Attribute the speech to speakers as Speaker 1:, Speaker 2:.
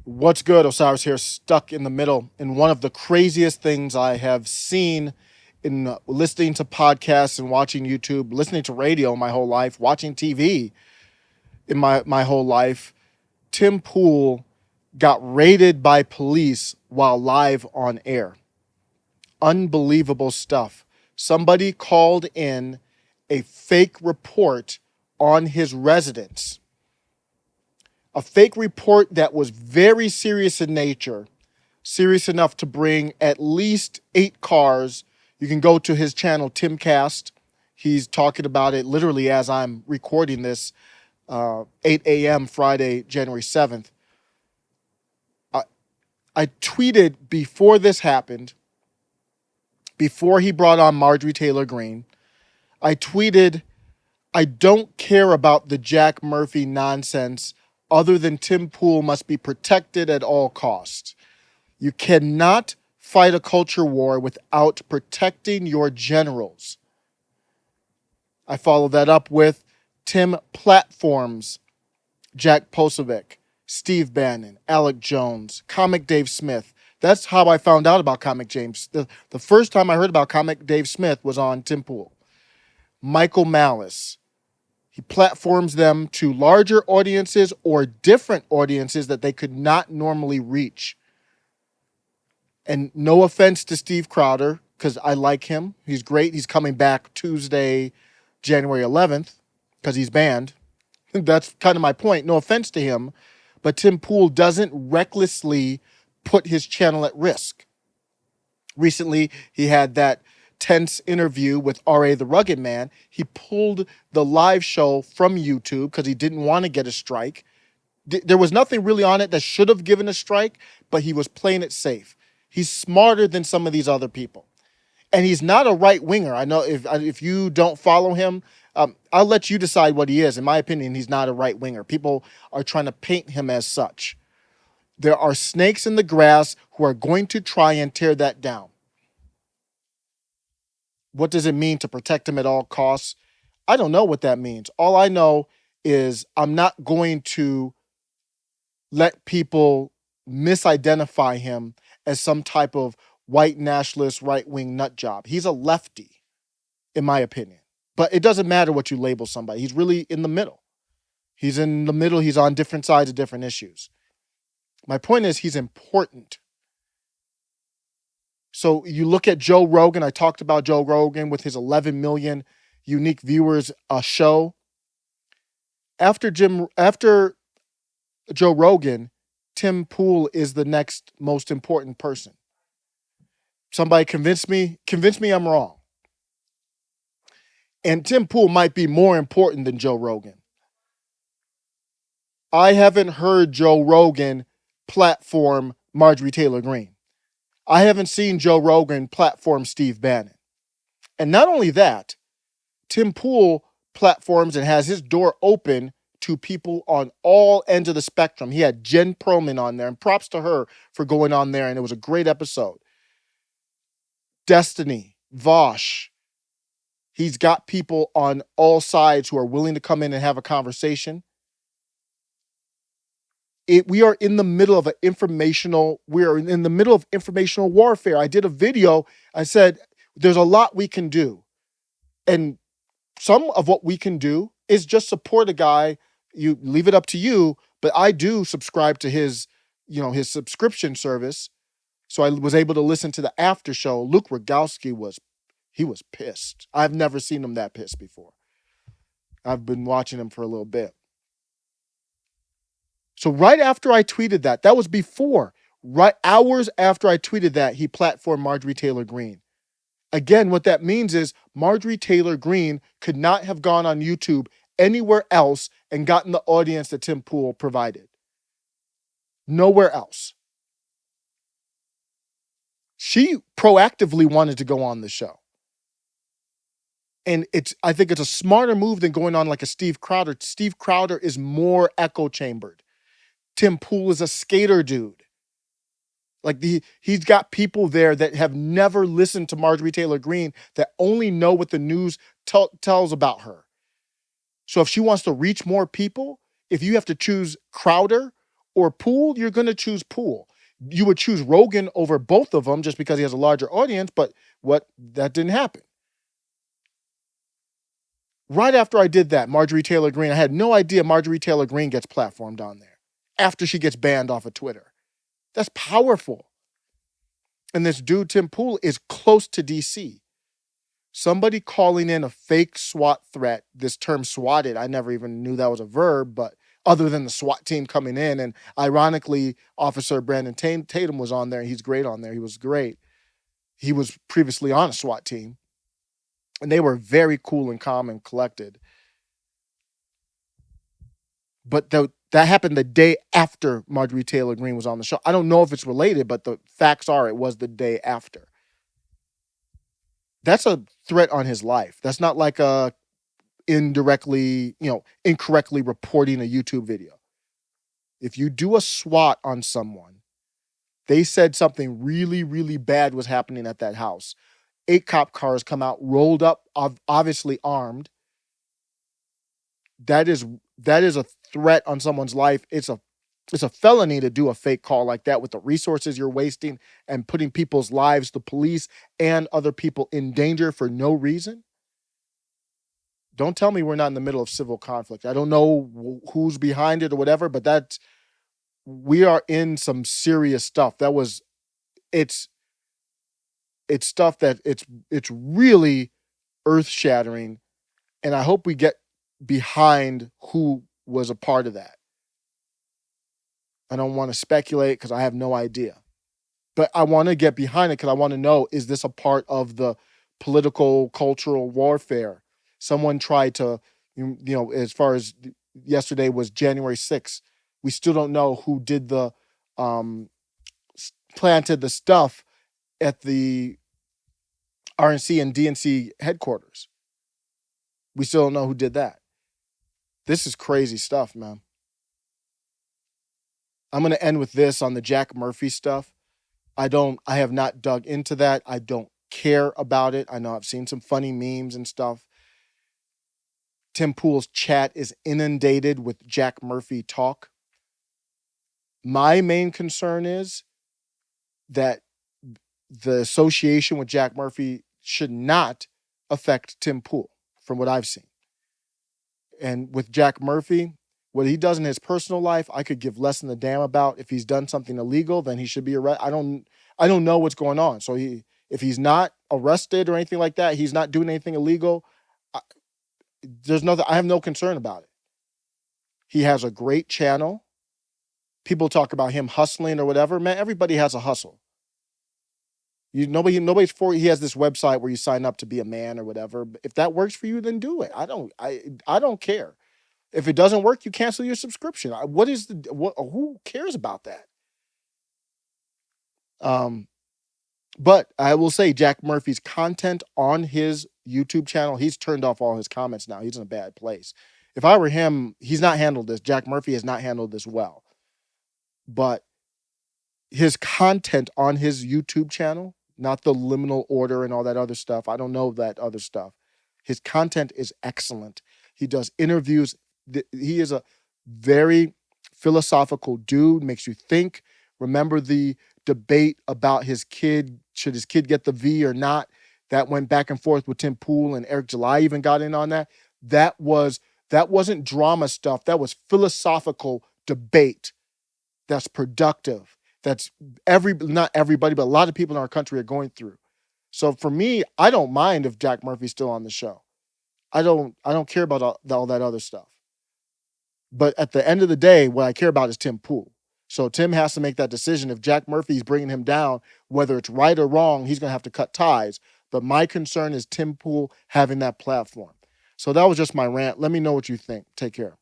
Speaker 1: What's good? Osiris here, stuck in the middle in one of the craziest things I have seen in listening to podcasts and watching YouTube, listening to radio my whole life, watching TV in my whole life. Tim Pool got raided by police while live on air. Unbelievable stuff. Somebody called in a fake report on his residence. A fake report that was very serious in nature, serious enough to bring at least 8 cars. You can go to his channel, Timcast. He's talking about it literally as I'm recording this, 8 a.m. Friday, January 7th. I tweeted before this happened, before he brought on Marjorie Taylor Greene, I tweeted, I don't care about the Jack Murphy nonsense other than Tim Pool must be protected at all costs. You cannot fight a culture war without protecting your generals. I follow that up with Tim platforms Jack Posobiec, Steve Bannon, Alec Jones, Comic Dave Smith. That's how I found out about Comic James. The first time I heard about Comic Dave Smith was on Tim Pool. Michael Malice. He platforms them to larger audiences or different audiences that they could not normally reach. And no offense to Steve Crowder, because I like him. He's great. He's coming back Tuesday, January 11th, because he's banned. That's kind of my point. No offense to him. But Tim Pool doesn't recklessly put his channel at risk. Recently, he had that tense interview with R.A. the Rugged Man. He pulled the live show from YouTube because he didn't want to get a strike. There was nothing really on it that should have given a strike, but he was playing it safe. He's smarter than some of these other people. And he's not a right-winger. I know if you don't follow him, I'll let you decide what he is. In my opinion, he's not a right-winger. People are trying to paint him as such. There are snakes in the grass who are going to try and tear that down. What does it mean to protect him at all costs? I don't know what that means. All I know is I'm not going to let people misidentify him as some type of white nationalist right-wing nut job. He's a lefty, in my opinion. But it doesn't matter what you label somebody. He's really in the middle. He's in the middle. He's on different sides of different issues. My point is he's important. So you look at Joe Rogan. I talked about Joe Rogan with his 11 million unique viewers a show. After Joe Rogan, Tim Pool is the next most important person. Somebody convince me I'm wrong. And Tim Pool might be more important than Joe Rogan. I haven't heard Joe Rogan platform Marjorie Taylor Greene. I haven't seen Joe Rogan platform Steve Bannon. And not only that, Tim Pool platforms and has his door open to people on all ends of the spectrum. He had Jen Perlman on there, and props to her for going on there, and it was a great episode. Destiny, Vosh. He's got people on all sides who are willing to come in and have a conversation. We are in the middle of informational warfare. I did a video. I said, there's a lot we can do. And some of what we can do is just support a guy. You leave it up to you, but I do subscribe to his subscription service. So I was able to listen to the after show. Luke Rogowski was pissed. I've never seen him that pissed before. I've been watching him for a little bit. So right after I tweeted that was before, right hours after I tweeted that, he platformed Marjorie Taylor Greene. Again, what that means is Marjorie Taylor Greene could not have gone on YouTube anywhere else and gotten the audience that Tim Pool provided. Nowhere else. She proactively wanted to go on the show. And I think it's a smarter move than going on like a Steve Crowder. Steve Crowder is more echo chambered. Tim Pool is a skater dude. Like he's got people there that have never listened to Marjorie Taylor Greene, that only know what the news tells about her. So if she wants to reach more people, if you have to choose Crowder or Poole, you're going to choose Poole. You would choose Rogan over both of them just because he has a larger audience, but that didn't happen. Right after I did that, Marjorie Taylor Greene, I had no idea Marjorie Taylor Greene gets platformed on there after she gets banned off of Twitter. That's powerful. And this dude, Tim Poole, is close to DC. Somebody calling in a fake SWAT threat, this term swatted, I never even knew that was a verb, but other than the SWAT team coming in, and ironically, Officer Brandon Tatum was on there. He's great on there. He was great. He was previously on a SWAT team, and they were very cool and calm and collected. But that happened the day after Marjorie Taylor Greene was on the show. I don't know if it's related, but the facts are it was the day after. That's a threat on his life. That's not like a incorrectly reporting a YouTube video. If you do a SWAT on someone, they said something really, really bad was happening at that house. 8 cop cars come out, rolled up, obviously armed. That is a threat on someone's life. It's a felony to do a fake call like that with the resources you're wasting and putting people's lives, the police and other people, in danger for no reason. Don't tell me we're not in the middle of civil conflict. I don't know who's behind it or whatever, but we are in some serious stuff. It's stuff that it's really earth-shattering, and I hope we get behind who was a part of that. I don't want to speculate because I have no idea. But I want to get behind it because I want to know, is this a part of the political, cultural warfare? Someone tried to, as far as yesterday was January 6th, we still don't know who did the, planted the stuff at the RNC and DNC headquarters. We still don't know who did that. This is crazy stuff, man. I'm going to end with this on the Jack Murphy stuff. I have not dug into that. I don't care about it. I know I've seen some funny memes and stuff. Tim Poole's chat is inundated with Jack Murphy talk. My main concern is that the association with Jack Murphy should not affect Tim Poole, from what I've seen. And with Jack Murphy, what he does in his personal life, I could give less than a damn about. If he's done something illegal, then he should be arrested. I don't know what's going on. So if he's not arrested or anything like that, he's not doing anything illegal. I have no concern about it. He has a great channel. People talk about him hustling or whatever. Man, everybody has a hustle. Nobody's for. He has this website where you sign up to be a man or whatever. If that works for you, then do it. I don't care. If it doesn't work, you cancel your subscription. Who cares about that? But I will say Jack Murphy's content on his YouTube channel, he's turned off all his comments now. He's in a bad place. If I were him, he's not handled this. Jack Murphy has not handled this well. But his content on his YouTube channel, not the liminal order and all that other stuff. I don't know that other stuff. His content is excellent. He does interviews. He is a very philosophical dude, makes you think. Remember the debate about his kid, should his kid get the V or not? That went back and forth with Tim Poole, and Eric July even got in on that. That wasn't drama stuff. That was philosophical debate that's productive. That's not everybody, but a lot of people in our country are going through. So for me, I don't mind if Jack Murphy's still on the show. I don't care about all that other stuff. But at the end of the day, what I care about is Tim Poole. So Tim has to make that decision. If Jack Murphy's bringing him down, whether it's right or wrong, he's going to have to cut ties. But my concern is Tim Poole having that platform. So that was just my rant. Let me know what you think. Take care.